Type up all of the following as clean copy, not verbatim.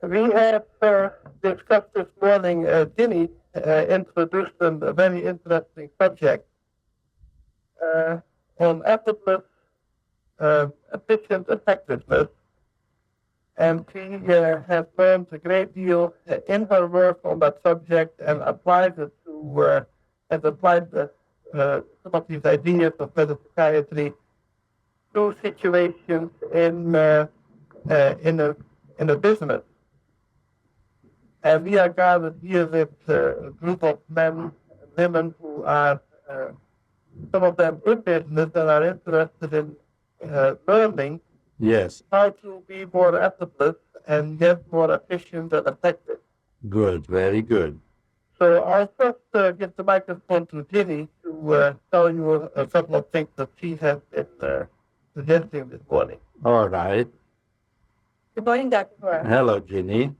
We have discussed this morning, Ginny introduced a very interesting subject uh, on effortless, efficient effectiveness, and she has learned a great deal in her work on that subject and applies it to, has applied some of these ideas of metapsychiatry to situations in a business. And we are gathered here with a group of men and women who are, some of them in business and are interested in learning Yes. how to be more effortless and get more efficient and effective. Good. Very good. So I'll first give the microphone to Ginny to tell you a couple of things that she has been suggesting this morning. All right. Good morning, Dr. Hora. Hello, Ginny.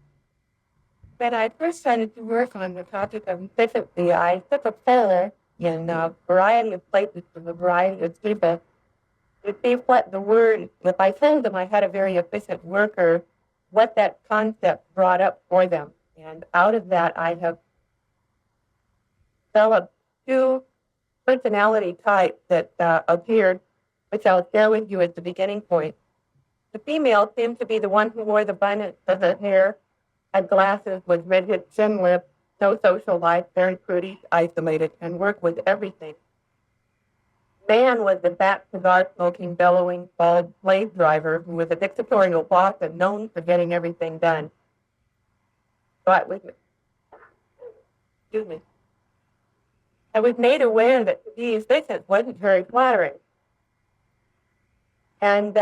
When I first started to work on the topic of efficiency, I took a poll in a variety of places from a variety of people to see what the word, if I told them I had a very efficient worker, what that concept brought up for them. And out of that, I have developed two personality types that appeared, which I'll share with you as the beginning point. The female seemed to be the one who wore the bun of the hair, had glasses, was rigid, thin lips, no social life, very pretty, isolated, and worked with everything. Man was the fat, cigar-smoking, bellowing, bald slave driver who was a dictatorial boss and known for getting everything done. So I was made aware that to be efficient wasn't very flattering. And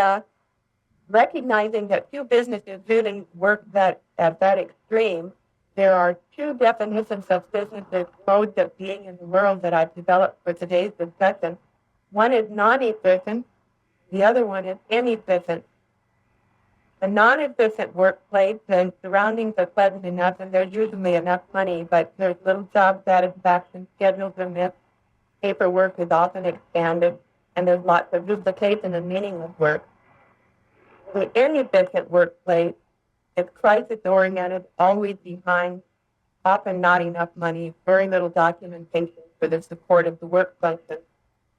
recognizing that few businesses really work at that extreme, there are two definitions of businesses, modes of being in the world that I've developed for today's discussion. One is non-efficient, the other one is inefficient. The non-efficient workplace, the surroundings are pleasant enough and there's usually enough money, but there's little job satisfaction, schedules are missed, paperwork is often expanded, and there's lots of duplication and meaningless work. The inefficient workplace is crisis-oriented, always behind, often not enough money, very little documentation for the support of the work function.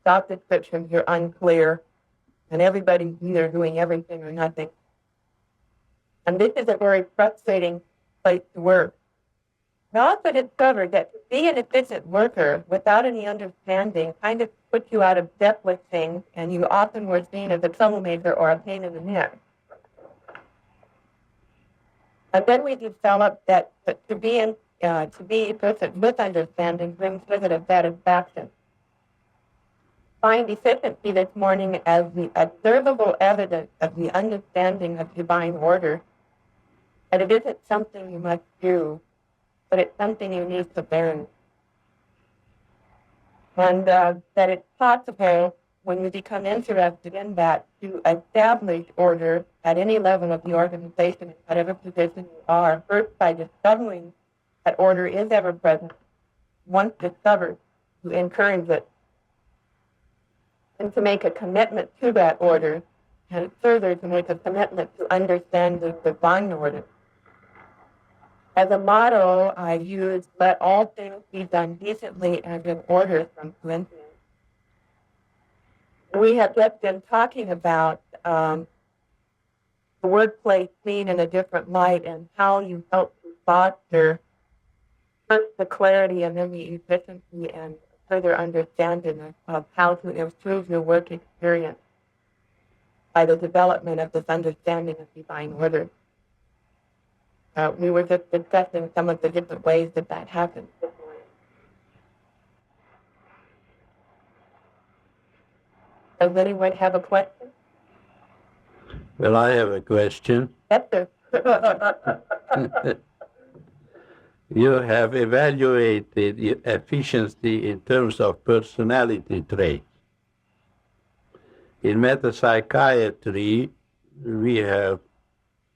Job descriptions are unclear, and everybody's either doing everything or nothing. And this is a very frustrating place to work. I also discovered that to be an efficient worker without any understanding kind of puts you out of step with things, and you often were seen as a troublemaker or a pain in the neck. And then we developed that to be efficient with understanding brings with it a satisfaction. Find efficiency this morning as the observable evidence of the understanding of divine order, and it isn't something you must do, but it's something you need to learn. And that it's possible, when you become interested in that, to establish order at any level of the organization, in whatever position you are, first by discovering that order is ever present. Once discovered, to encourage it, and to make a commitment to that order, and further to make a commitment to understand the divine order. As a motto, I use, let all things be done decently and in order from Corinthians. We have just been talking about the workplace seen in a different light and how you help to foster first the clarity and then the efficiency and further understanding of how to improve your work experience by the development of this understanding of divine order. We were just discussing some of the different ways that happens. Does anyone have a question? Well, I have a question. Yes, sir. You have evaluated efficiency in terms of personality traits. In metapsychiatry, we have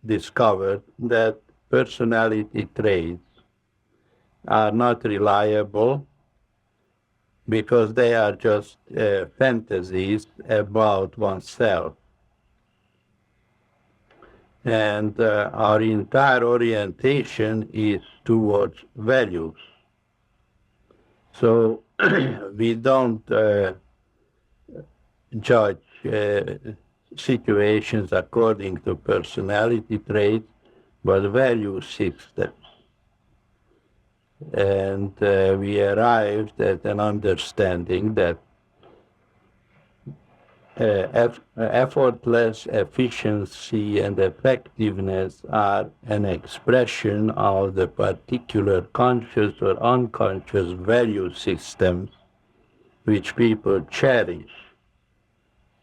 discovered that personality traits are not reliable because they are just fantasies about oneself. And our entire orientation is towards values. So we don't judge situations according to personality traits, but value systems. And we arrived at an understanding that effortless efficiency and effectiveness are an expression of the particular conscious or unconscious value systems which people cherish.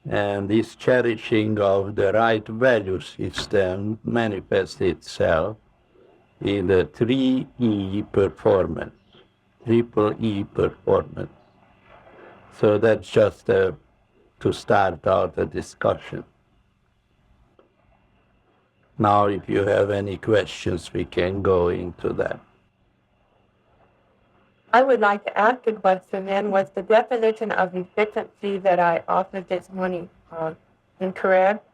And this cherishing of the right value system manifests itself in the 3E performance, triple E performance. So that's just to start out a discussion. Now, if you have any questions, we can go into that. I would like to ask a question then. Was the definition of efficiency that I offered this morning incorrect?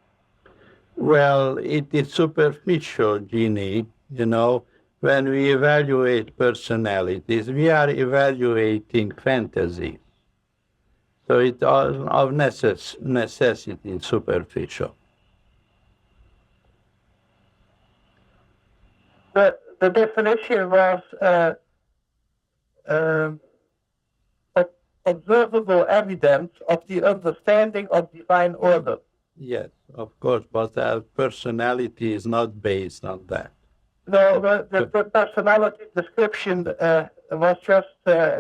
Well, it is superficial, Jeannie. You know, when we evaluate personalities, we are evaluating fantasies. So it's of necessity superficial. The definition was observable evidence of the understanding of divine order. Yes, of course, but our personality is not based on that. No, the personality description was just,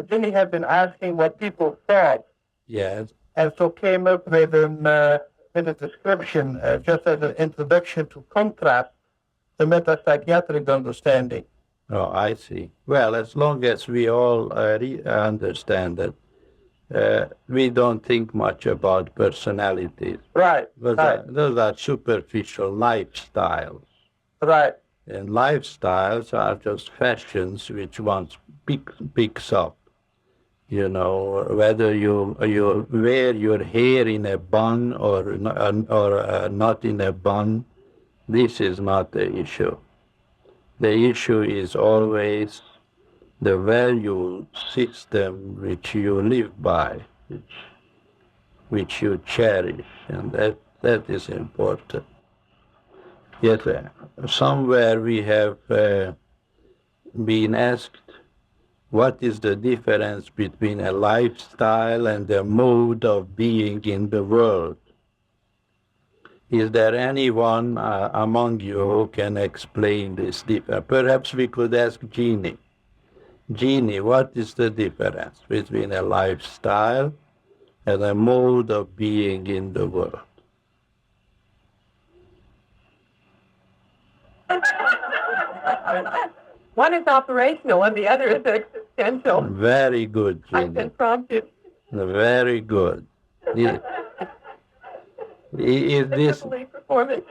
Ginny had been asking what people thought. Yes. And so came up with a description, just as an introduction to contrast the metapsychiatric understanding. Oh, I see. Well, as long as we all understand that we don't think much about personalities. Right. Those are superficial lifestyles. Right. And lifestyles are just fashions which one picks up. You know, whether you wear your hair in a bun or not in a bun, this is not the issue. The issue is always the value system which you live by, which you cherish, and that is important. Yet somewhere we have been asked, what is the difference between a lifestyle and a mode of being in the world? Is there anyone among you who can explain this difference? Perhaps we could ask Jeannie. Jeannie, what is the difference between a lifestyle and a mode of being in the world? One is operational and the other is existential. Very good, Jeannie. I've been prompted. Very good. Is this... performance.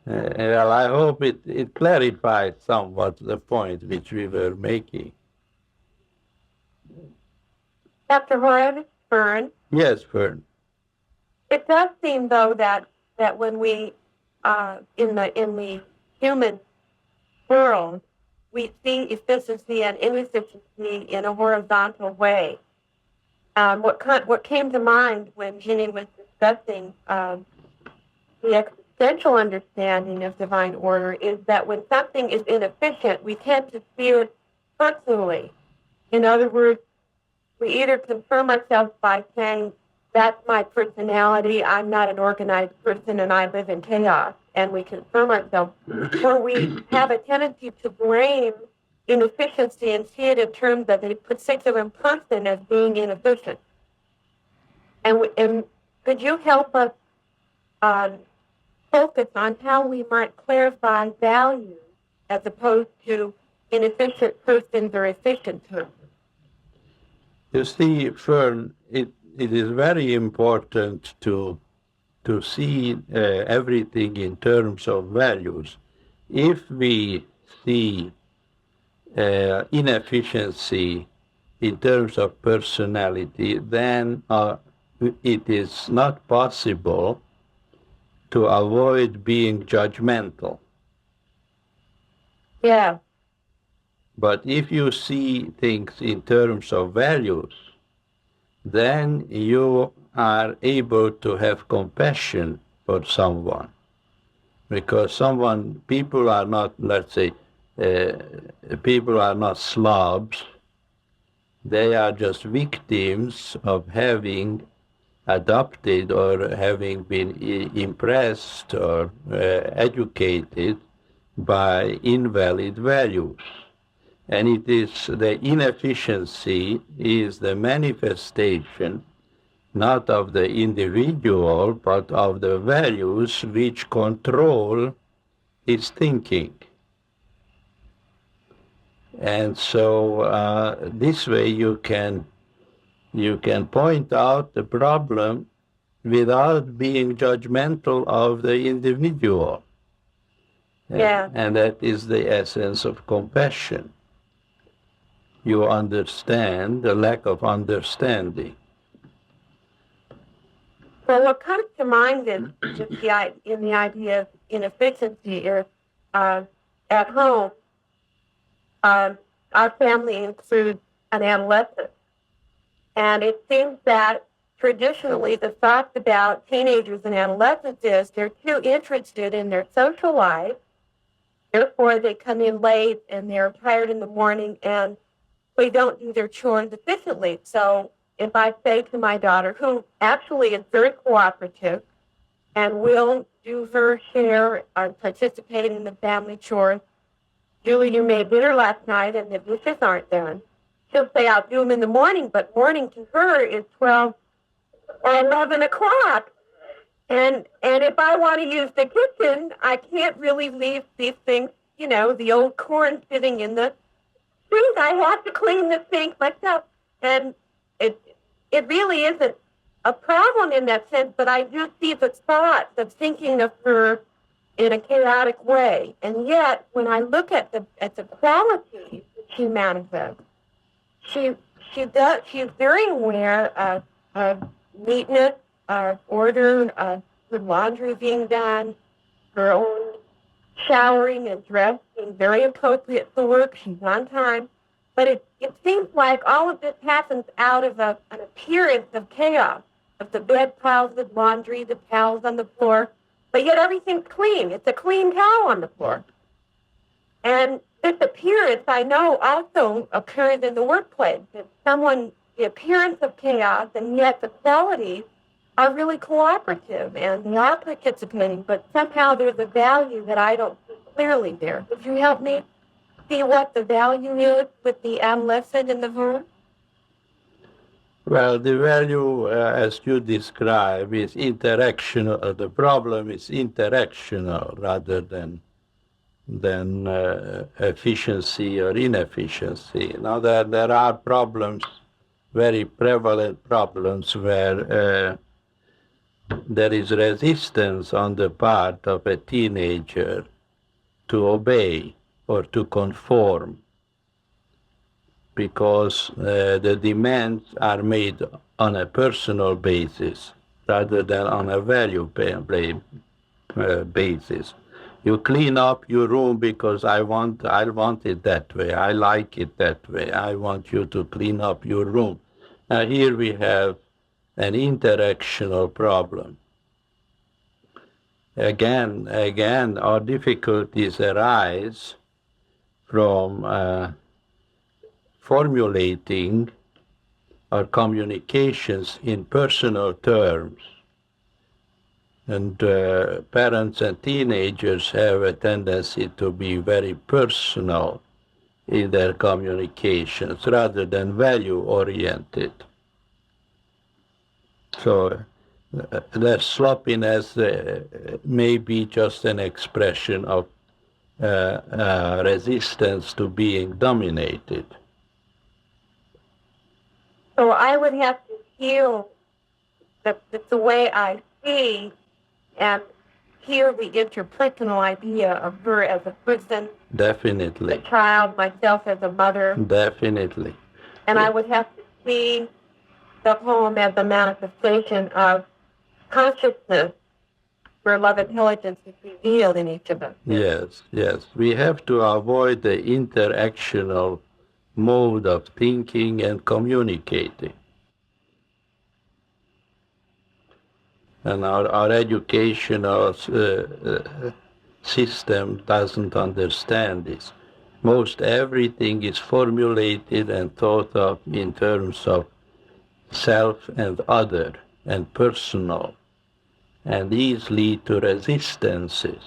Well, I hope it clarifies somewhat the point which we were making. Dr. Hora, Fern. Yes, Fern. It does seem, though, that when we, in the human world, we see efficiency and inefficiency in a horizontal way. What came to mind when Ginny was discussing the existential understanding of divine order is that when something is inefficient, we tend to see it personally. In other words, we either confirm ourselves by saying, that's my personality, I'm not an organized person and I live in chaos, and we confirm ourselves, or we have a tendency to blame inefficiency and see it in terms of a particular person as being inefficient. And could you help us focus on how we might clarify values as opposed to inefficient persons or efficient persons? You see, Fern, it is very important to see everything in terms of values. If we see inefficiency in terms of personality, then it is not possible to avoid being judgmental. Yeah. But if you see things in terms of values, then you are able to have compassion for someone. Because people are not, let's say, people are not slobs. They are just victims of having adopted or having been impressed or educated by invalid values. And it is the inefficiency is the manifestation not of the individual, but of the values which control his thinking. And so this way you can point out the problem without being judgmental of the individual. Yeah. And that is the essence of compassion. You understand the lack of understanding. Well, what comes to mind is just in the idea of inefficiency is at home, our family includes an adolescent. And it seems that traditionally the thoughts about teenagers and adolescents is they're too interested in their social life. Therefore, they come in late and they're tired in the morning and they don't do their chores efficiently. So if I say to my daughter, who actually is very cooperative and will do her share or participate in the family chores, Julie, you made dinner last night and the dishes aren't done. She'll say, I'll do them in the morning, but morning to her is 12 or 11 o'clock. And if I want to use the kitchen, I can't really leave these things, the old corn sitting in the sink. I have to clean the sink myself. And it really isn't a problem in that sense, but I do see the thought of thinking of her in a chaotic way. And yet, when I look at the qualities she manifests, she's very aware of neatness, order, good laundry being done, her own showering and dress being very appropriate for work. She's on time. But it seems like all of this happens out of an appearance of chaos, of the bed piles with laundry, the towels on the floor, but yet everything's clean. It's a clean towel on the floor. And this appearance, I know, also occurs in the workplace. It's the appearance of chaos, and yet the qualities are really cooperative, and they are participating, but somehow there's a value that I don't see clearly there. Would you help me see what the value is with the adolescent in the home? Well, the value, as you describe, is interactional. The problem is interactional rather than efficiency or inefficiency. Now, there are problems, very prevalent problems, where there is resistance on the part of a teenager to obey or to conform, because the demands are made on a personal basis rather than on a value basis. You clean up your room because I want it that way. I like it that way. I want you to clean up your room. Now here we have an interactional problem. Again, our difficulties arise from formulating our communications in personal terms. And parents and teenagers have a tendency to be very personal in their communications rather than value-oriented. So their sloppiness may be just an expression of resistance to being dominated. So I would have to feel that the way I see and hear the interpersonal idea of her as a person, Definitely. a child, myself as a mother. Definitely. And I would have to see the home as a manifestation of consciousness where love intelligence is revealed in each of us. Yes, yes. We have to avoid the interactional mode of thinking and communicating. And our educational system doesn't understand this. Most everything is formulated and thought of in terms of self and other and personal. And these lead to resistances.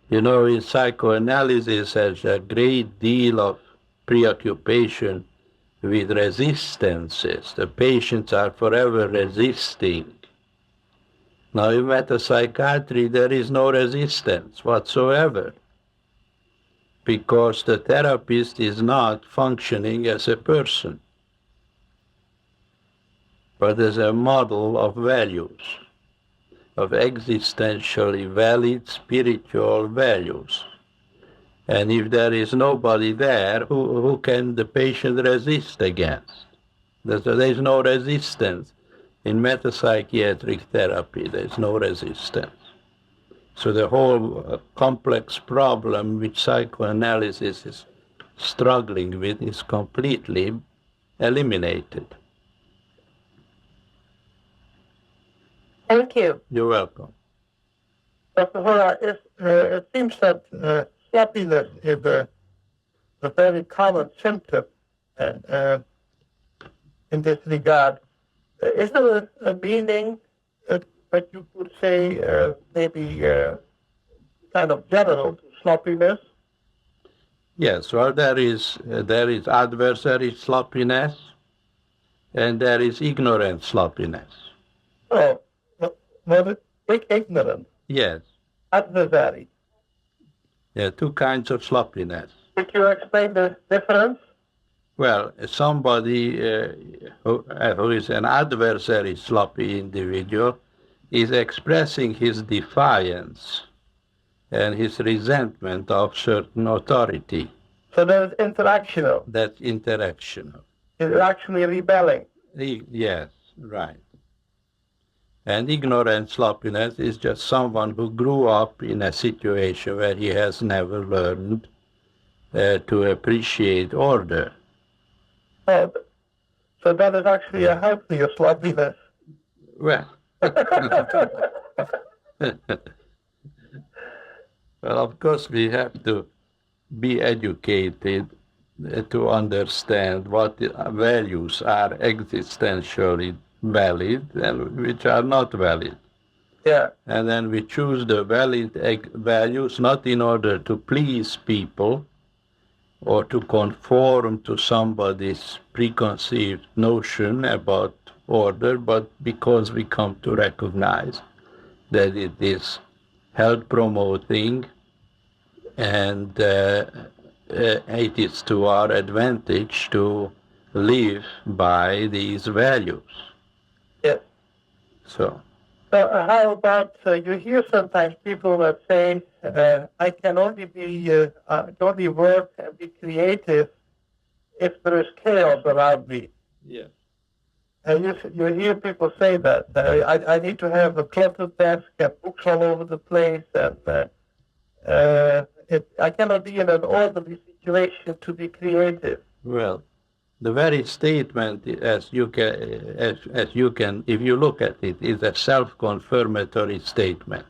You know, in psychoanalysis, there's a great deal of preoccupation with resistances. The patients are forever resisting. Now, in metapsychiatry, there is no resistance whatsoever, because the therapist is not functioning as a person, but as a model of values, of existentially valid spiritual values. And if there is nobody there, who can the patient resist against? There is no resistance. In metapsychiatric therapy, there is no resistance. So the whole complex problem which psychoanalysis is struggling with is completely eliminated. Thank you. You're welcome. Dr. Hora, it seems that happiness is a very common symptom in this regard. Is there a meaning that you could say maybe kind of general to sloppiness? Yes, well, there is adversary sloppiness, and there is ignorant sloppiness. Oh, well, ignorant. Yes. Adversary. There are two kinds of sloppiness. Could you explain the difference? Well, somebody who is an adversary sloppy individual is expressing his defiance and his resentment of certain authority. So there's interactional. That's interactional. You're actually rebelling. Yes, right. And ignorant sloppiness is just someone who grew up in a situation where he has never learned to appreciate order. Oh, so that is actually a healthier sloppiness. Well, well, of course, we have to be educated to understand what values are existentially valid and which are not valid. Yeah. And then we choose the valid values not in order to please people or to conform to somebody's preconceived notion about order, but because we come to recognize that it is health promoting and it is to our advantage to live by these values. Yeah. So how about you hear sometimes people that say, I can only work and be creative if there is chaos around me. yeah. And you hear people say that. I need to have a cluttered desk and books all over the place, and I cannot be in an orderly situation to be creative. Well, the very statement, as you can, if you look at it, is a self-confirmatory statement.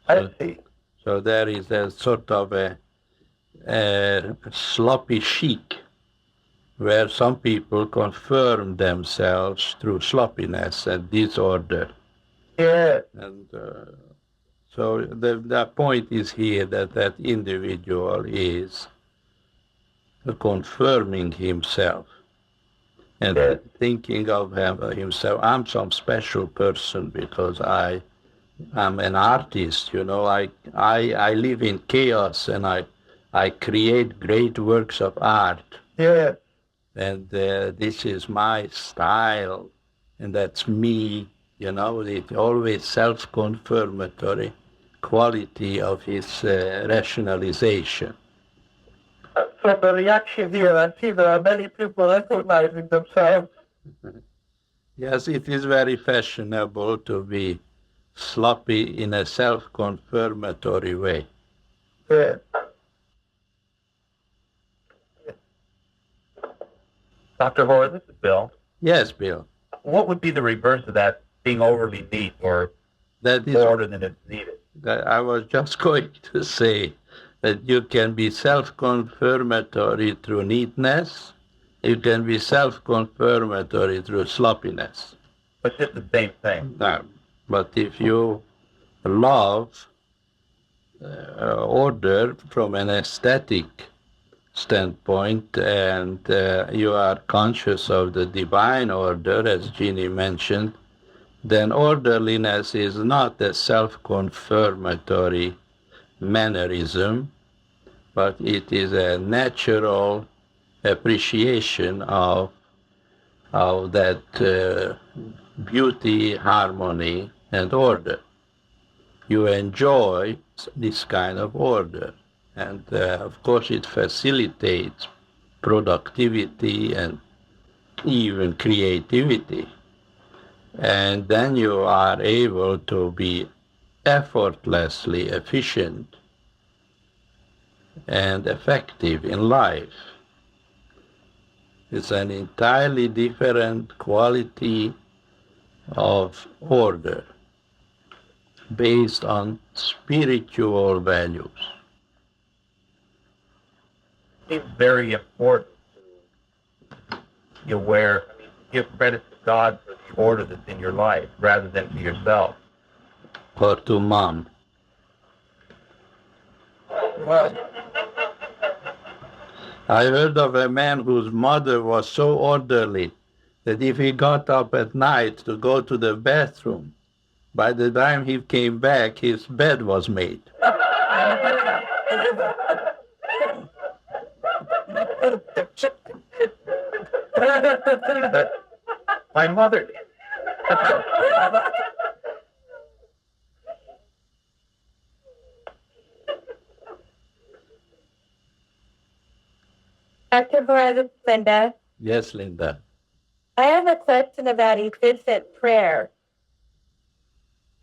I see. So there is a sort of a sloppy chic, where some people confirm themselves through sloppiness and disorder. Yeah. And so the point is here that that individual is confirming himself and thinking of himself, I'm some special person because I'm an artist, you know, I live in chaos and I create great works of art. Yeah. And this is my style, and that's me, you know, it's always self-confirmatory quality of his rationalization. From the reaction here, I see there are many people recognizing themselves Yes, it is very fashionable to be sloppy in a self-confirmatory way. Yeah. Dr. Hora, this is Bill. Yes, Bill. What would be the reverse of that, being overly neat or That is more than it's needed? that I was just going to say that you can be self-confirmatory through neatness, you can be self-confirmatory through sloppiness. But it's the same thing. Now, but if you love order from an aesthetic standpoint and you are conscious of the divine order, as Jeannie mentioned, then orderliness is not a self-confirmatory mannerism, but it is a natural appreciation of that beauty, harmony, and order. You enjoy this kind of order. And of course, it facilitates productivity and even creativity. And then you are able to be effortlessly efficient and effective in life. It's an entirely different quality of order based on spiritual values. It's very important to be aware, give credit to God for the order that's in your life rather than to yourself. Or to mom. Well, I heard of a man whose mother was so orderly that if he got up at night to go to the bathroom, by the time he came back, his bed was made. My mother did. Dr. Hora, Linda, Yes, Linda. I have a question about efficient prayer.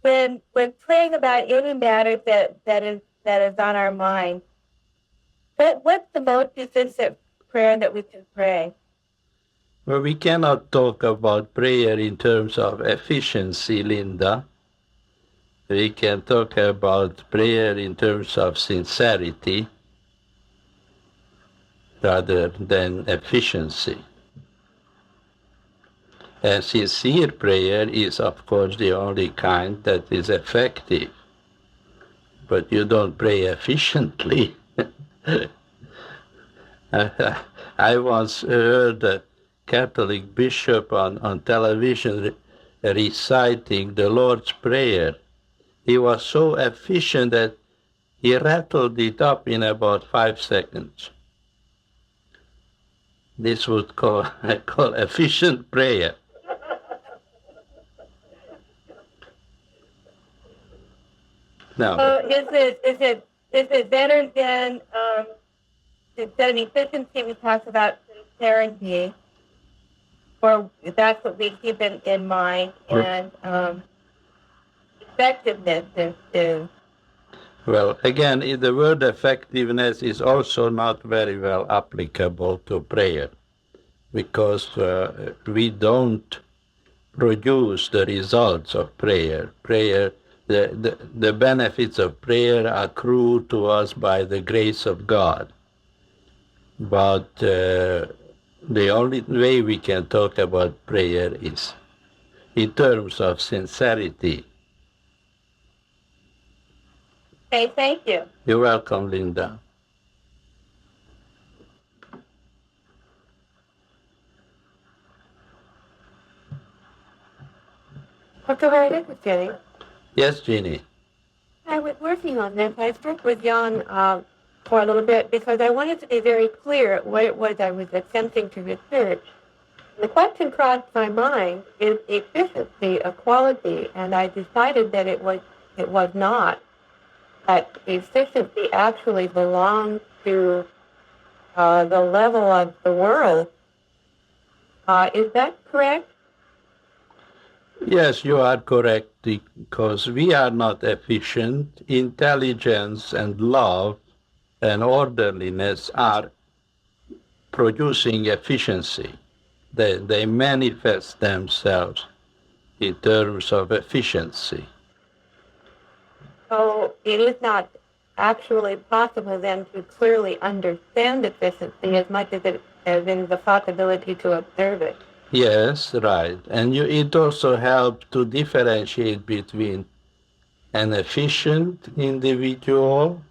When praying about any matter that is on our mind, what's the most efficient prayer that we can pray? Well, we cannot talk about prayer in terms of efficiency, Linda. We can talk about prayer in terms of sincerity rather than efficiency. And sincere prayer is, of course, the only kind that is effective. But you don't pray efficiently. I once heard a Catholic bishop on television reciting the Lord's Prayer. He was so efficient that he rattled it up in about 5 seconds. This would I call efficient prayer. Now, Is it better than instead of efficiency we talk about sincerity, or that's what we keep in mind, and effectiveness is well, again, the word effectiveness is also not very well applicable to prayer because we don't produce the results of prayer. The benefits of prayer accrue to us by the grace of God. But the only way we can talk about prayer is in terms of sincerity. okay. Thank you. You're welcome, Linda. Dr. Hora, this is Jenny. Yes, Jeannie. I was working on this. I spoke with John for a little bit because I wanted to be very clear what it was I was attempting to research. The question crossed my mind, is efficiency a quality? And I decided that it was not. That efficiency actually belongs to the level of the world. Is that correct? Yes, you are correct, because we are not efficient. Intelligence and love and orderliness are producing efficiency. They manifest themselves in terms of efficiency. So it is not actually possible then to clearly understand efficiency as much as it as in the possibility to observe it. Yes, right. And it also helps to differentiate between an efficient individual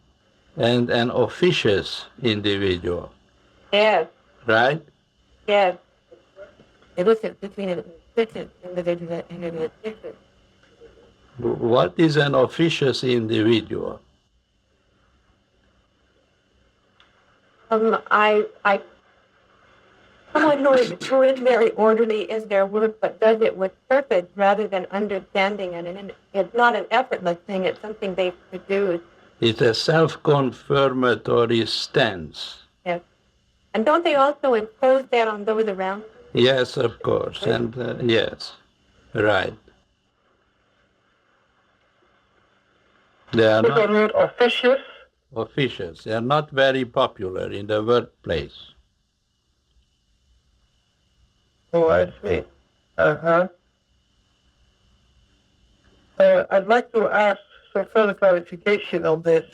and an officious individual, Yes, right? yes. It looks at between an efficient individual and an efficient. What is an officious individual? I someone who is very orderly in their work, but does it with purpose rather than understanding it. And it's not an effortless thing, it's something they produce. It's a self-confirmatory stance. Yes. And don't they also impose that on those around? Yes, of course. And yes, right. They are With the not word officious, officious. They are not very popular in the workplace. oh, I see. Uh-huh. I'd like to ask some further clarification on this.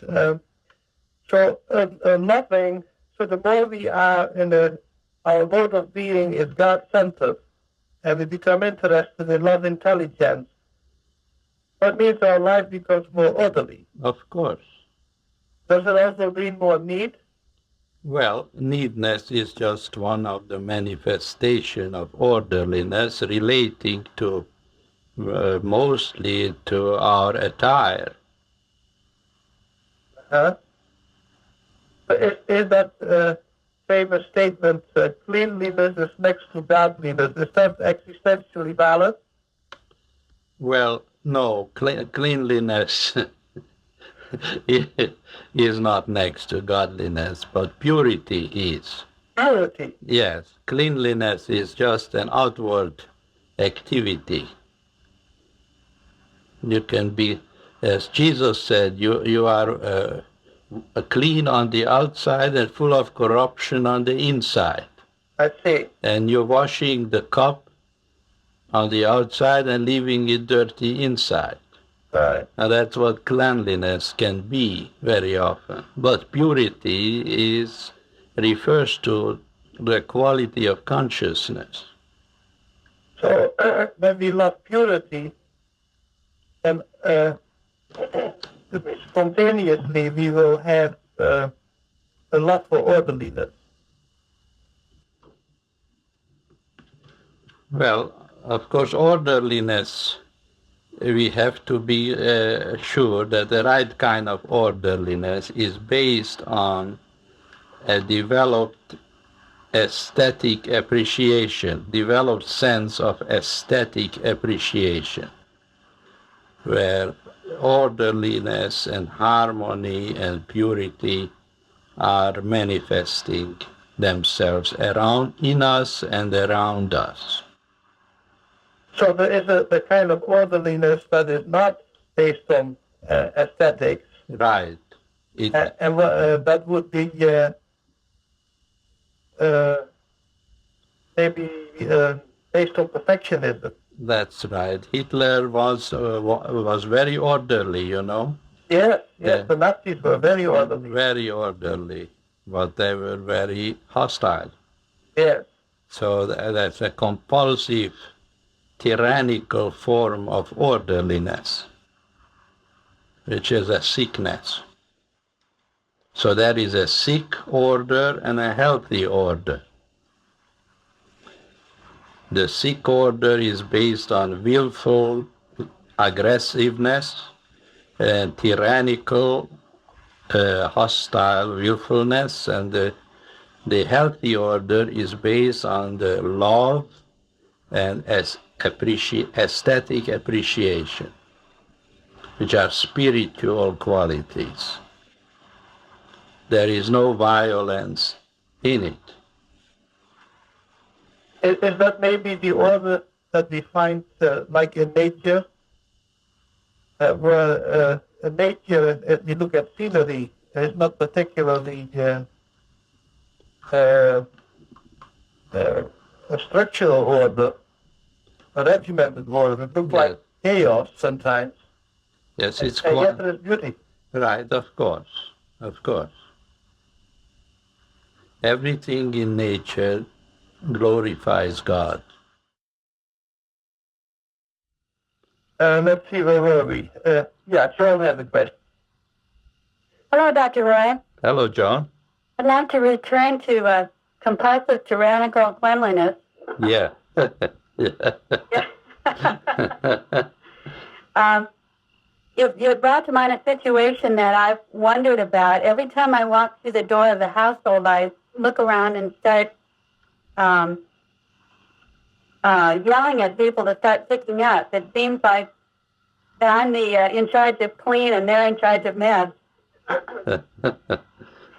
Nothing, so the more we are our mode of being is God-centered, and we become interested in love intelligence, that means our life becomes more orderly. Of course. Does it also mean more need? Well, neatness is just one of the manifestation of orderliness relating to mostly to our attire. Huh? Is that famous statement, cleanliness is next to godliness, is that existentially balanced? Well, no, cleanliness is not next to godliness, but purity is. Purity. Yes, cleanliness is just an outward activity. You can be, as Jesus said, you are clean on the outside and full of corruption on the inside. I see. And you're washing the cup on the outside and leaving it dirty inside. Right. And that's what cleanliness can be very often. But purity refers to the quality of consciousness. So when we love purity, then spontaneously we will have a love for orderliness. Well, of course, orderliness, we have to be sure that the right kind of orderliness is based on a developed aesthetic appreciation, developed sense of aesthetic appreciation, where orderliness and harmony and purity are manifesting themselves in us and around us. So there is the kind of orderliness that is not based on aesthetics. Right. And that would be maybe based on perfectionism. That's right. Hitler was very orderly, you know. Yes, the Nazis were very orderly. Very orderly, but they were very hostile. Yes. So that's a compulsive, tyrannical form of orderliness, which is a sickness. So there is a sick order and a healthy order. The sick order is based on willful aggressiveness and tyrannical, hostile willfulness, and the healthy order is based on the love and aesthetic appreciation, which are spiritual qualities. There is no violence in it. Is that maybe the order that we find like in nature, where in nature, if you look at scenery, it's not particularly a structural order, a regimented order. It looks like chaos sometimes. Yes, it's And yet quite there is beauty. right, of course, of course. Everything in nature glorifies God. Let's see, where were we? Yeah, Charles has a question. Hello, Dr. Roy. Hello, John. I'd like to return to compulsive tyrannical cleanliness. Yeah. You brought to mind a situation that I've wondered about. Every time I walk through the door of the household, I look around and start yelling at people to start picking up. It seems like that I'm the in charge of clean and they're in charge of mess.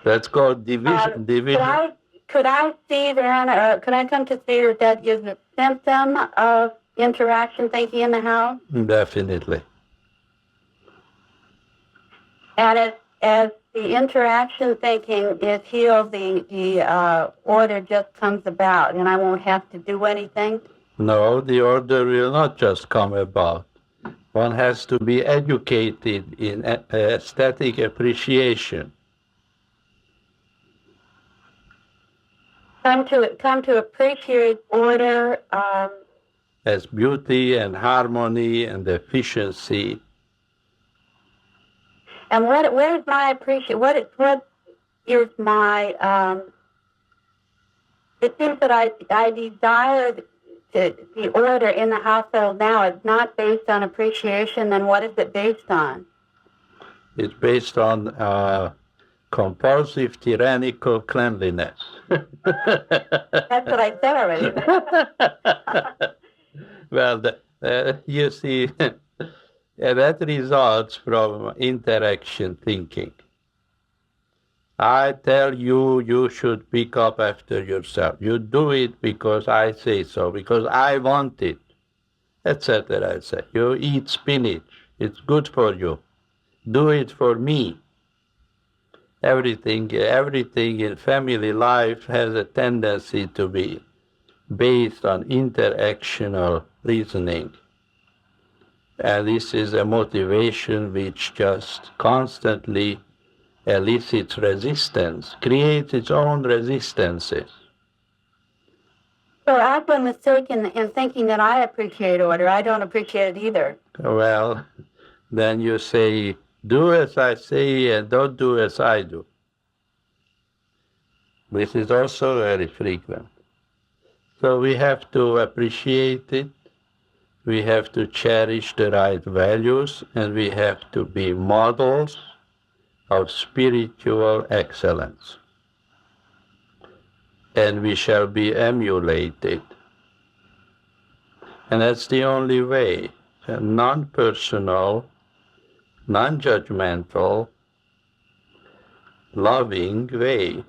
That's called division. Could I see then, could I come to see that is a symptom of interaction thinking in the house? Definitely. And as the interaction thinking is healed, the order just comes about, and I won't have to do anything? No, the order will not just come about. One has to be educated in aesthetic appreciation. Come to appreciate order as beauty and harmony and efficiency. And what is my appreciation? What is my? It seems that I desire the order in the household now. It's not based on appreciation. Then what is it based on? It's based on compulsive tyrannical cleanliness. That's what I said already. Well, you see, that results from interaction thinking. I tell you, you should pick up after yourself. You do it because I say so, because I want it, etc., etc. You eat spinach. It's good for you. Do it for me. Everything in family life has a tendency to be based on interactional reasoning. And this is a motivation which just constantly elicits resistance, creates its own resistances. So I've been mistaken in thinking that I appreciate order. I don't appreciate it either. Well, then you say, do as I say and don't do as I do. This is also very frequent. So we have to appreciate it, we have to cherish the right values, and we have to be models of spiritual excellence. And we shall be emulated. And that's the only way, a non-personal, non-judgmental, loving way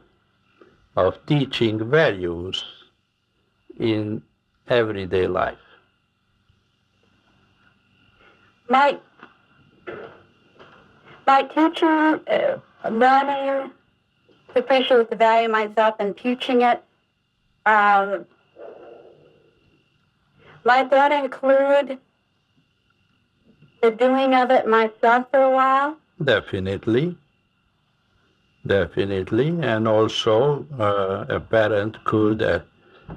of teaching values in everyday life. My teacher, learning to appreciate the value of myself and teaching it, might that include the doing of it myself for a while? Definitely. And also a parent could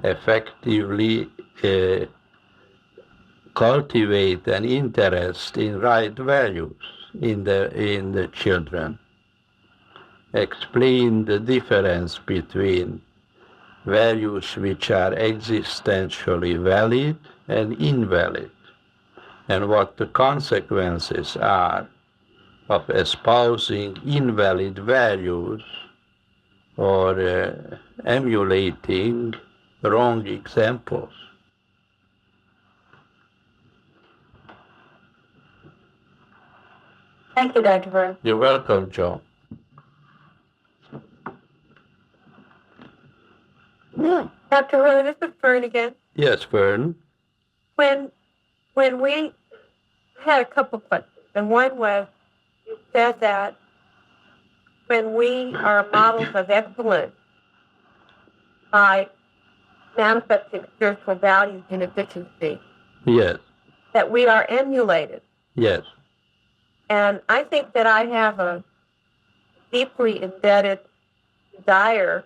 effectively cultivate an interest in right values in the children. Explain the difference between values which are existentially valid and invalid, and what the consequences are of espousing invalid values or emulating wrong examples. Thank you, Dr. Vern. You're welcome, John. Dr. Vern, this is Fern again. Yes, Fern. when we had a couple questions, and one was, you said that when we are models of excellence by manifesting spiritual values and efficiency, Yes, that we are emulated. yes, And I think that I have a deeply embedded desire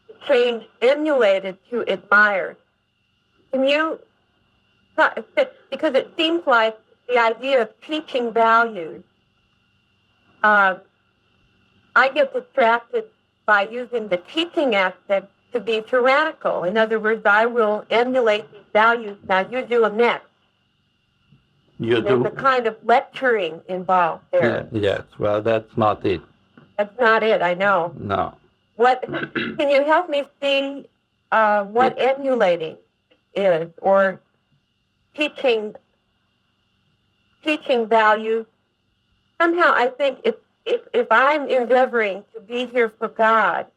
to change emulated to admired. Can you, because it seems like the idea of teaching values, I get distracted by using the teaching aspect to be tyrannical. In other words, I will emulate these values. Now you do them next. you There's do. a kind of lecturing involved there. Yeah, yes, well, that's not it. That's not it, I know. No. What can you help me see what emulating is, or teaching values? Somehow, I think if I'm endeavoring to be here for God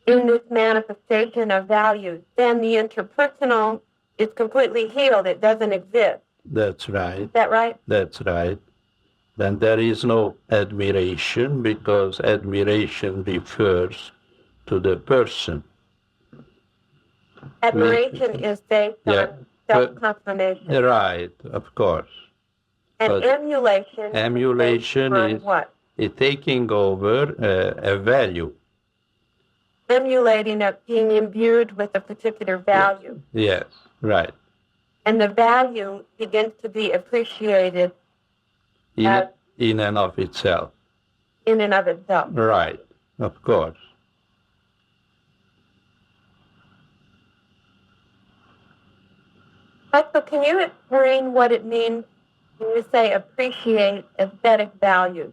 in this manifestation of values, then the interpersonal is completely healed. It doesn't exist. That's right. Is that right? That's right. Then there is no admiration, because admiration refers to the person. Admiration is based Yeah, on self-confirmation. Right, of course. And But emulation is what? taking over a value. Emulating of being imbued with a particular value. Yes, right. And the value begins to be appreciated In and of itself. in and of itself. Right, of course. So can you explain what it means when you say appreciate aesthetic values?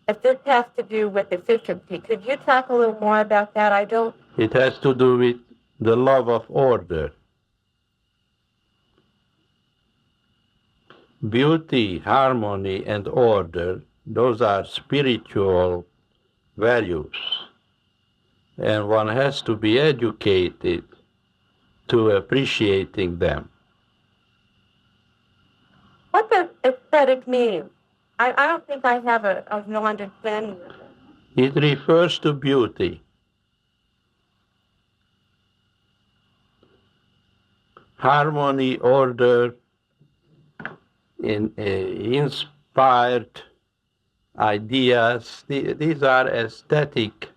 If this has to do with efficiency, could you talk a little more about that? It has to do with the love of order. Beauty, harmony, and order, those are spiritual values. And one has to be educated to appreciating them. What does aesthetic mean? I don't think I have a real understanding of it. It refers to beauty. Harmony, order, inspired ideas, these are aesthetic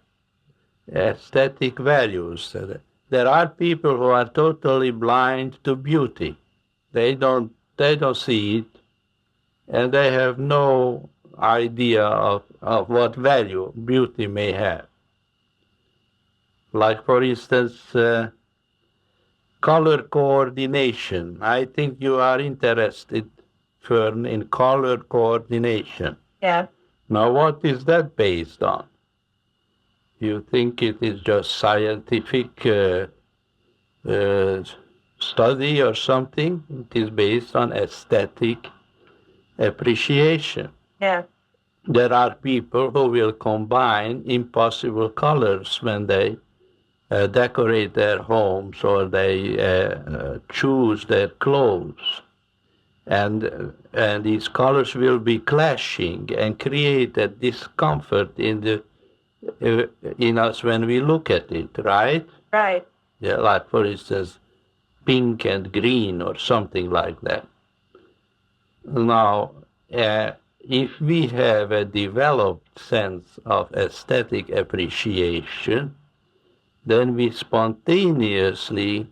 values. There are people who are totally blind to beauty. They don't see it, and they have no idea of what value beauty may have. Like, for instance, color coordination. I think you are interested, Fern, in color coordination. Yeah. Now, what is that based on? You think it is just scientific study or something? It is based on aesthetic appreciation. Yeah. There are people who will combine impossible colors when they decorate their homes, or they choose their clothes. And these colors will be clashing and create a discomfort in us when we look at it, right? Right. Yeah, like, for instance, pink and green or something like that. Now, if we have a developed sense of aesthetic appreciation, then we spontaneously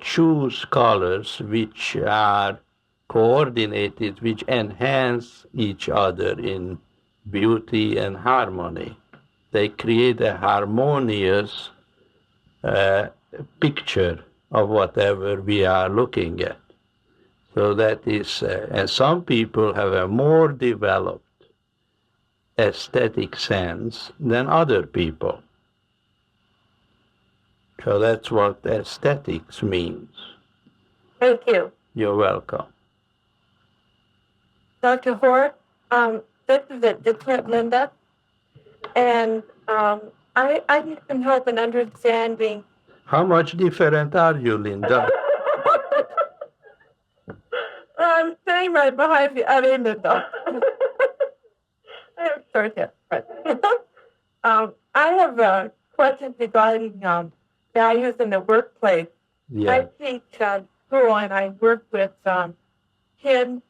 choose colors which are coordinated, which enhance each other in beauty and harmony. They create a harmonious picture of whatever we are looking at. So that is, and some people have a more developed aesthetic sense than other people. So that's what aesthetics means. Thank you. You're welcome. Dr. Hora, this is Lieutenant Linda, and I need some help in understanding How much different are you, Linda? I'm sitting right behind you. I mean, no. I'm sorry, I have questions regarding values in the workplace. Yeah. I teach school and I work with kids,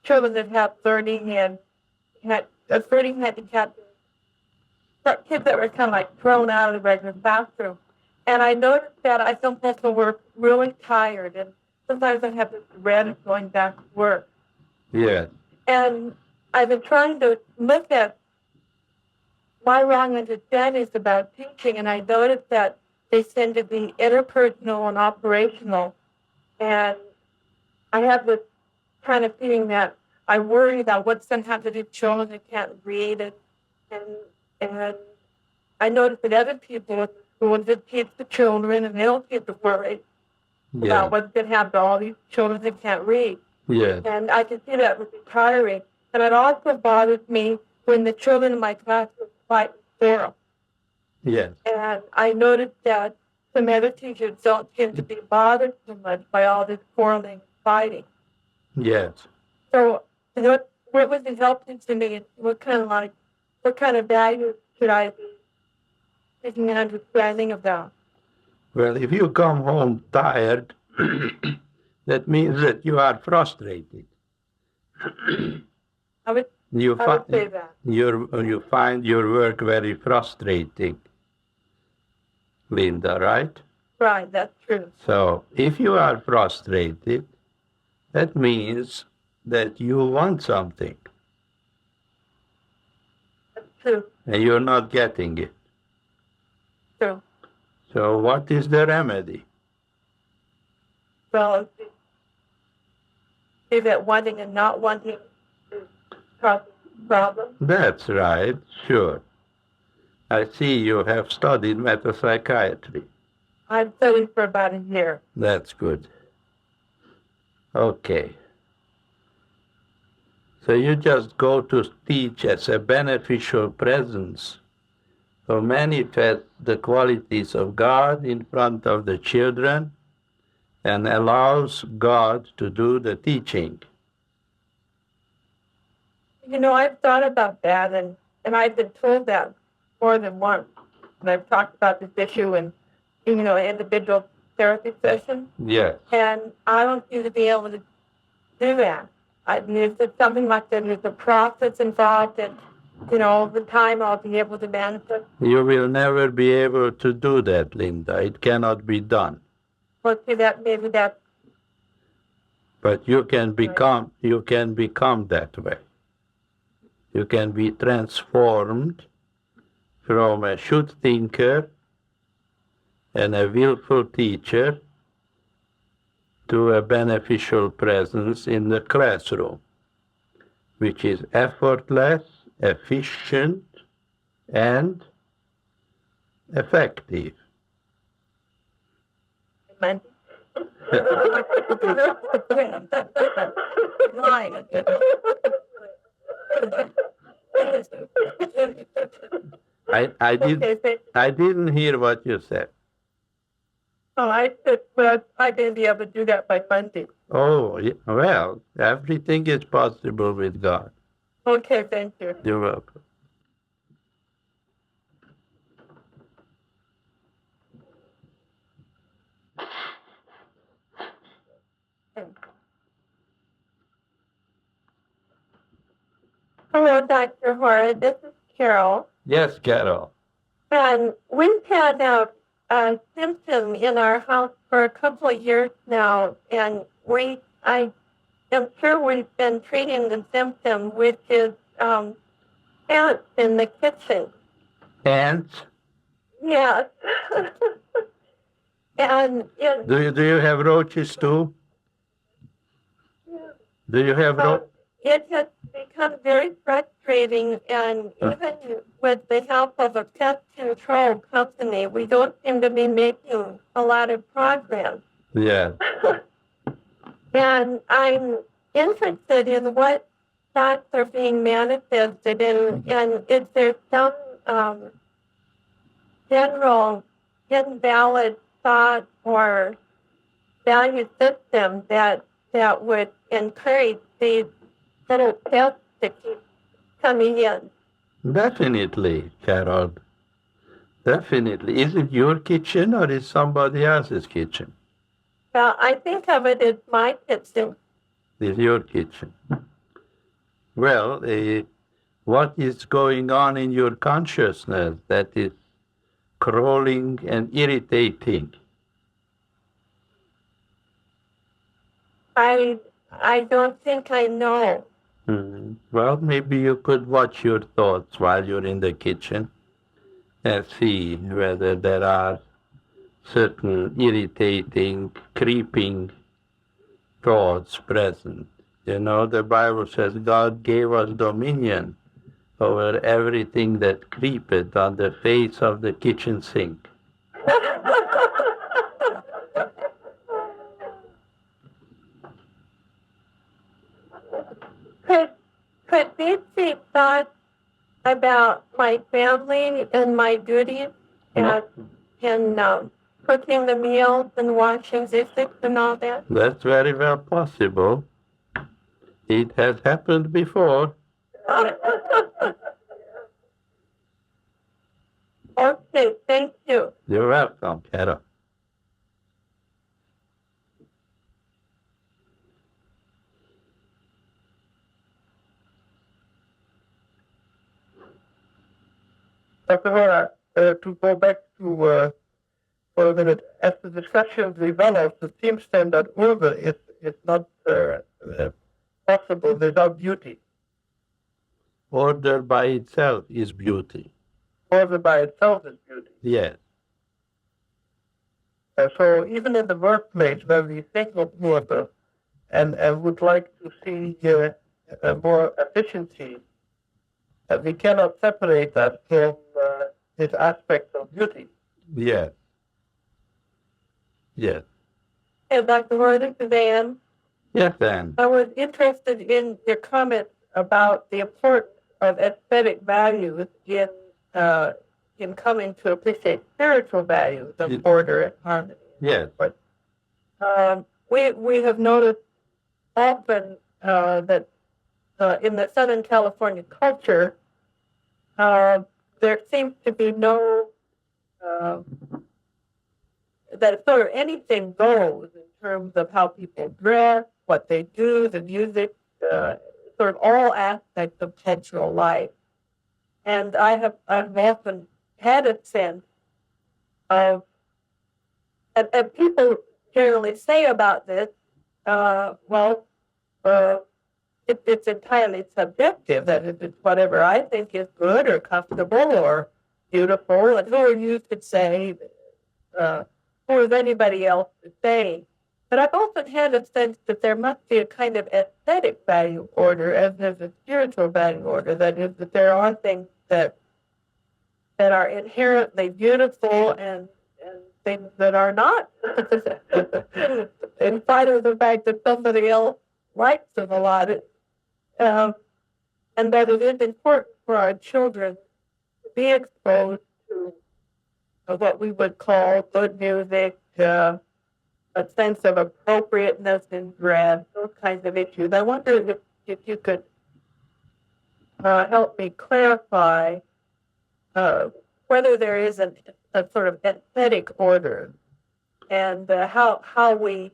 children that have learning and learning handicaps, kids that were kind of like thrown out of the regular classroom. And I noticed that I sometimes will work really tired, and sometimes I have this dread of going back to work. Yeah. And I've been trying to look at my wrong understandings about teaching, and I noticed that they tend to be interpersonal and operational. And I have this kind of feeling that I worry about what's going to happen to children that can't read, and I noticed that other people at the school that teach the children, and they don't get to worry Yeah. about what's going to happen to all these children that can't read. Yeah. And I can see that would be tiring. And it also bothers me when the children in my class are quite feral. Yes. And I noticed that some other teachers don't seem to be bothered so much by all this quarreling and fighting. Yes. So what was it helping to me? What kind of values should I be taking an understanding of that? Well, if you come home tired, that means that you are frustrated. I would say that. You find your work very frustrating, Linda, right? Right, that's true. So if you are frustrated, that means that you want something That's true. and you're not getting it. True. So what is the remedy? Well, is that wanting and not wanting is a problem? That's right, sure. I see you have studied metapsychiatry. I've studied for about a year. That's good. Okay. So you just go to teach as a beneficial presence to manifest the qualities of God in front of the children and allows God to do the teaching. You know, I've thought about that, and I've been told that more than once. And I've talked about this issue in, individual therapy sessions. Yes. And I don't seem to be able to do that. I mean, if it's something like that, there's a process involved, and, over time I'll be able to manifest. You will never be able to do that, Linda. It cannot be done. Well, see, maybe that's... But you can become that way. You can be transformed from a should thinker and a willful teacher to a beneficial presence in the classroom, which is effortless, efficient, and effective. Amen. I didn't hear what you said. Oh, I said, but I may be able to do that by Monday. Oh, well, everything is possible with God. Okay, thank you. You're welcome. Hello, Dr. Hora. This is Carol. Yes, Carol. And we've had a symptom in our house for a couple of years now, and I am sure we've been treating the symptom, which is ants in the kitchen. Ants? Yes. And do you have roaches too? Do you have roaches? It has become very frustrating, and even with the help of a pest control company, we don't seem to be making a lot of progress. Yeah. And I'm interested in what thoughts are being manifested, and is there some general invalid thought or value system that would encourage these little tests to keep coming in. Definitely, Carol. Definitely. Is it your kitchen or is somebody else's kitchen? Well, I think of it as my kitchen. It's your kitchen. Well, what is going on in your consciousness that is crawling and irritating? I don't think I know. Well, maybe you could watch your thoughts while you're in the kitchen and see whether there are certain irritating, creeping thoughts present. You know, the Bible says God gave us dominion over everything that creepeth on the face of the kitchen sink. Could these be thoughts about my family and my duties and cooking the meals and washing dishes and all that? That's very well possible. It has happened before. Okay, thank you. You're welcome, Carol. Dr. Hora, to go back to for a minute, as the discussion develops, it seems then that order is not possible without beauty. Order by itself is beauty. Order by itself is beauty. Yes. So even in the workplace where we think of order and would like to see more efficiency, we cannot separate that from this aspect of beauty. Yes. Yes. Hey, Dr. Hora, this is Ann. Yes, Anne. I was interested in your comment about the importance of aesthetic values in coming to appreciate spiritual values of order and harmony. Yes. But we have noticed often that in the Southern California culture, there seems to be no that sort of anything goes in terms of how people dress, what they do, the music, sort of all aspects of cultural life. And I've often had a sense of, and people generally say about this, it's entirely subjective, that it's whatever I think is good or comfortable or beautiful, and or you could say, or is anybody else to say. But I've often had a sense that there must be a kind of aesthetic value order as there's a spiritual value order. That is, that there are things that are inherently beautiful and things that are not, in spite of the fact that somebody else likes them a lot. And that it is important for our children to be exposed to what we would call good music, a sense of appropriateness in dress, those kinds of issues. I wonder if you could help me clarify whether there is a sort of aesthetic order and how we,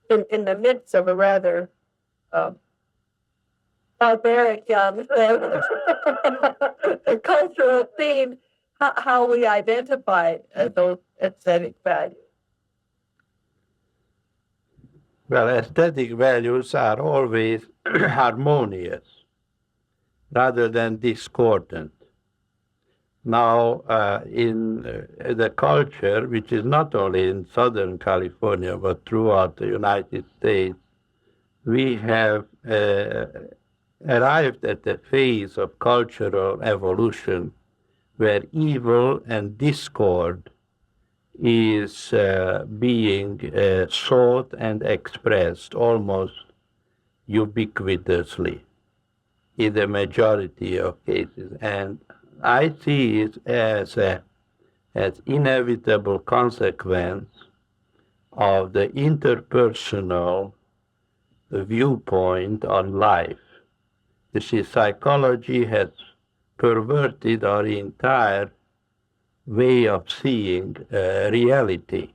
in the midst of a rather barbaric cultural scene, how we identify those aesthetic values. Well, aesthetic values are always harmonious rather than discordant. Now, in the culture, which is not only in Southern California, but throughout the United States, we have arrived at a phase of cultural evolution where evil and discord is being sought and expressed almost ubiquitously in the majority of cases. And I see it as a as inevitable consequence of the interpersonal viewpoint on life. You see, psychology has perverted our entire way of seeing reality.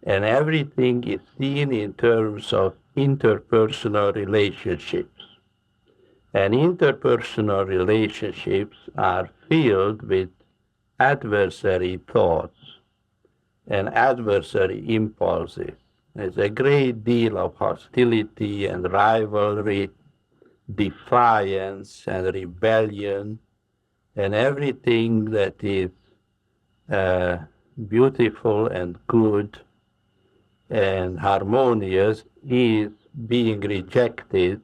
And everything is seen in terms of interpersonal relationships. And interpersonal relationships are filled with adversary thoughts and adversary impulses. There's a great deal of hostility and rivalry, defiance and rebellion, and everything that is beautiful and good and harmonious is being rejected.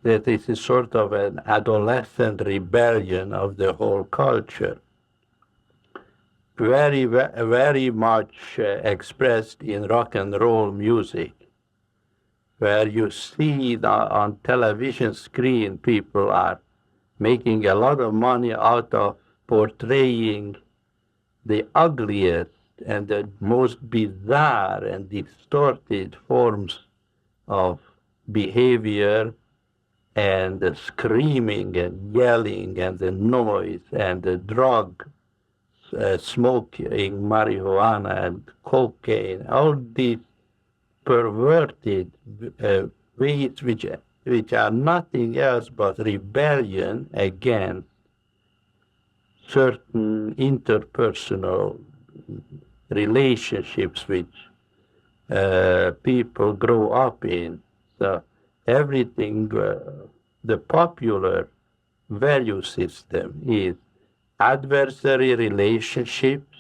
That is a sort of an adolescent rebellion of the whole culture, very much expressed in rock and roll music, where you see on television screen people are making a lot of money out of portraying the ugliest and the most bizarre and distorted forms of behavior, and the screaming and yelling and the noise and the drug, smoking marijuana and cocaine, all these perverted ways which are nothing else but rebellion against certain interpersonal relationships which people grow up in. So everything, the popular value system is adversary relationships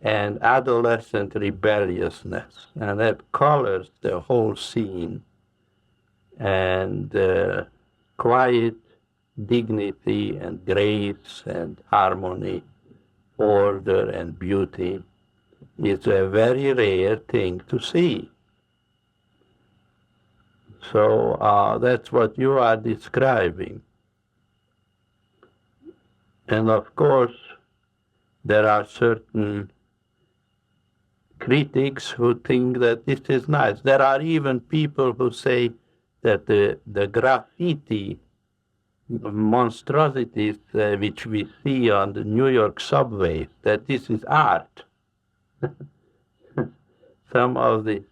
and adolescent rebelliousness, and that colors the whole scene. And quiet dignity and grace and harmony, order and beauty is a very rare thing to see. So that's what you are describing. And of course, there are certain critics who think that this is nice. There are even people who say that the graffiti monstrosities which we see on the New York subway, that this is art. Some of the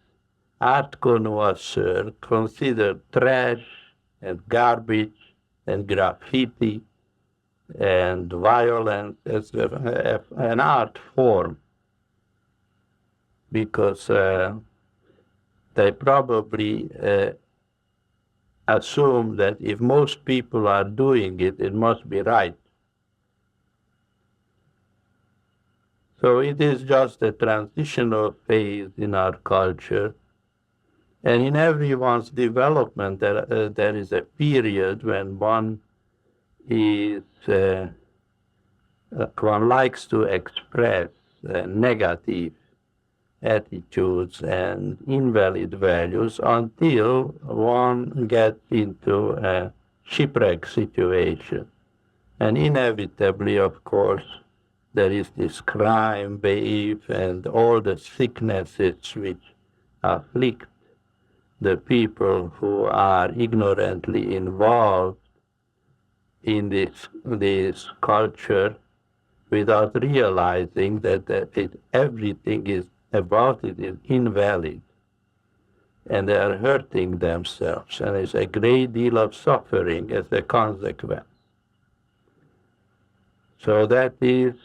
art connoisseurs consider trash and garbage and graffiti and violence as an art form, because they probably assume that if most people are doing it, it must be right. So it is just a transitional phase in our culture, and in everyone's development there is a period when one likes to express negative attitudes and invalid values until one gets into a shipwreck situation. And inevitably, of course, there is this crime wave and all the sicknesses which afflict the people who are ignorantly involved in this culture without realizing that everything is about it is invalid, and they are hurting themselves, and there's a great deal of suffering as a consequence. So that is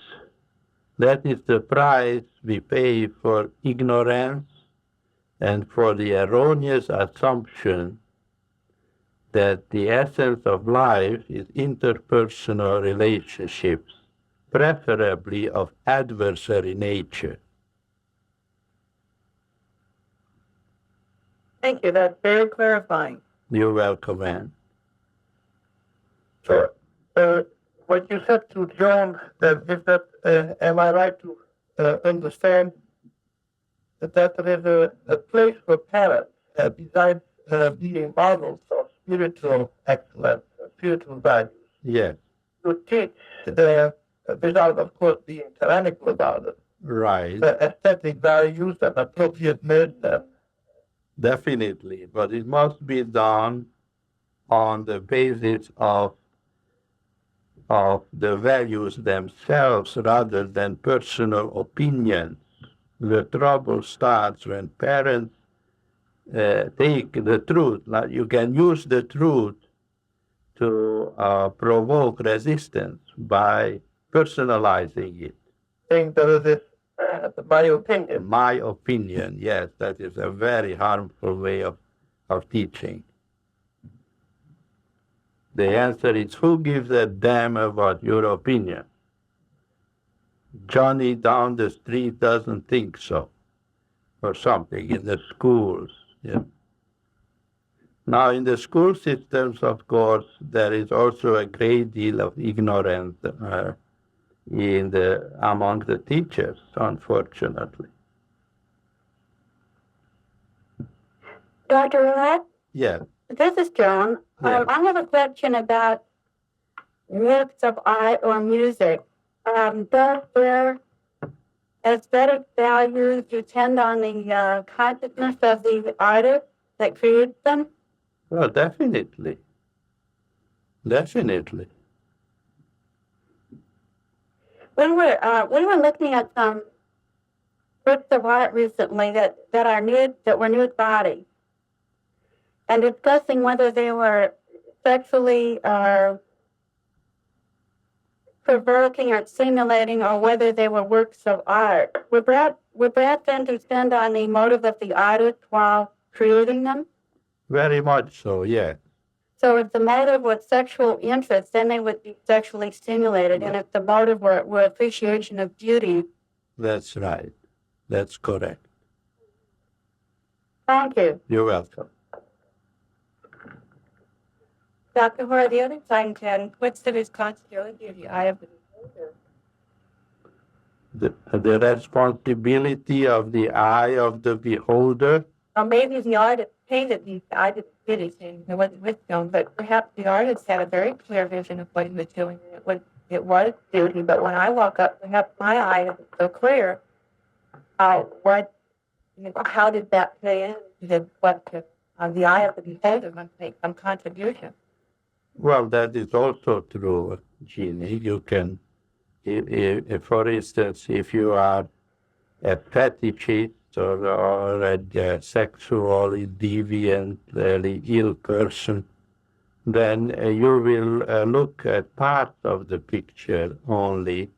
the price we pay for ignorance and for the erroneous assumption that the essence of life is interpersonal relationships, preferably of adversary nature. Thank you. That's very clarifying. You're welcome, Anne. So, what you said to John, am I right to understand that there is a place for parents besides being models of spiritual excellence, spiritual values? Yes. To teach their without, of course, being tyrannical about it. Right. The aesthetic values and appropriate mood. Definitely, but it must be done on the basis of the values themselves rather than personal opinions. The trouble starts when parents take the truth. Like you can use the truth to provoke resistance by personalizing it. Saying that it is my opinion. My opinion, yes, that is a very harmful way of teaching. The answer is, who gives a damn about your opinion? Johnny down the street doesn't think so, or something in the schools. Yeah. Now, in the school systems, of course, there is also a great deal of ignorance among the teachers, unfortunately. Dr. Roulette? Yeah. This is Joan. Yeah. I have a question about works of art or music. Does their aesthetic values depend on the consciousness of the artist that creates them? Well, definitely. Definitely. When we're looking at some works of art recently that were nude bodies, and discussing whether they were sexually or provoking or stimulating, or whether they were works of art, would that then depend on the motive of the artist while creating them? Very much so, yeah. So if the motive was sexual interest, then they would be sexually stimulated. And if the motive were appreciation of beauty. That's right. That's correct. Thank you. You're welcome. Dr. Hora, the other side can, what's the responsibility of the eye of the beholder? The responsibility of the eye of the beholder. Or maybe the artist painted the eye didn't fit it and it wasn't with film, but perhaps the artist had a very clear vision of what he was doing. It was beauty, but when I walk up, perhaps my eye isn't so clear. How did that play into the eye of the beholder must make some contribution? Well, that is also true, Jeannie. You can, for instance, if you are a fetishist or a sexually deviant, really ill person, then you will look at part of the picture only.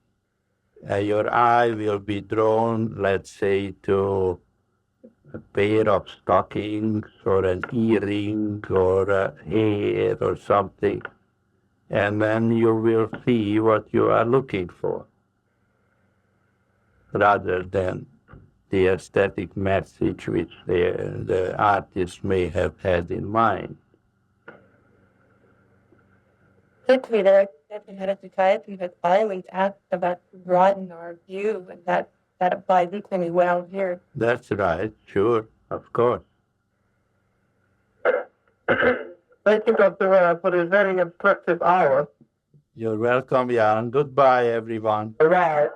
Your eye will be drawn, let's say, to a pair of stockings or an earring or a hair or something, and then you will see what you are looking for, rather than the aesthetic message which the artist may have had in mind. Certainly, there are a society that always asks about to broaden our view, and that applies equally well here. That's right, sure, of course. Thank you, Dr. Hora, for this very impressive hour. You're welcome, Jan. Goodbye, everyone. All right.